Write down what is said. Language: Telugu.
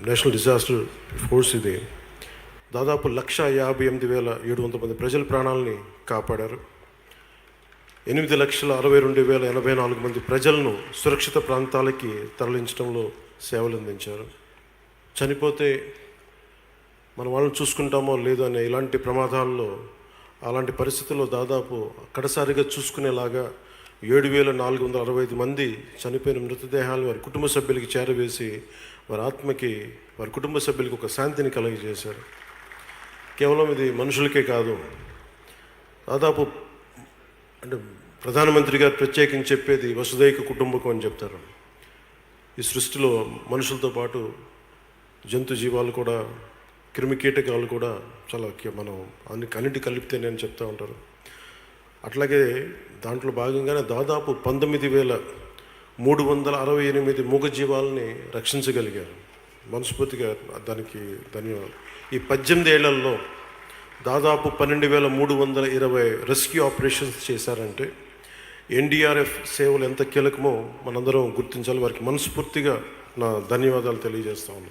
నేషనల్ డిజాస్టర్ ఫోర్స్ ఇది దాదాపు 1,58,700 మంది ప్రజల ప్రాణాలని కాపాడారు. 8,62,084 మంది ప్రజలను సురక్షిత ప్రాంతాలకి తరలించడంలో సేవలు అందించారు. చనిపోతే మన వాళ్ళని చూసుకుంటామో లేదో అనే ఇలాంటి ప్రమాదాల్లో, అలాంటి పరిస్థితుల్లో దాదాపు కడసారిగా చూసుకునేలాగా 7,465 మంది చనిపోయిన మృతదేహాలు వారి కుటుంబ సభ్యులకి చేరవేసి వారి ఆత్మకి, వారి కుటుంబ సభ్యులకి ఒక శాంతిని కలుగజేశారు. కేవలం ఇది మనుషులకే కాదు, దాదాపు అంటే ప్రధానమంత్రి గారు ప్రత్యేకించి చెప్పేది వసుదైక కుటుంబకం అని చెప్తారు. ఈ సృష్టిలో మనుషులతో పాటు జంతు జీవాలు కూడా, క్రిమికీటకాలు కూడా చాలా మనం అన్నిటి కలిపితేనే అని చెప్తూ ఉంటారు. అట్లాగే దాంట్లో భాగంగానే దాదాపు 19,368 మూగజీవాలని రక్షించగలిగారు. మనస్ఫూర్తిగా దానికి ధన్యవాదాలు. ఈ 18 ఏళ్లలో దాదాపు 12,320 రెస్క్యూ ఆపరేషన్స్ చేశారంటే ఎన్డీఆర్ఎఫ్ సేవలు ఎంత కీలకమో మనందరం గుర్తించాలి. వారికి మనస్ఫూర్తిగా నా ధన్యవాదాలు తెలియజేస్తా ఉన్నాను.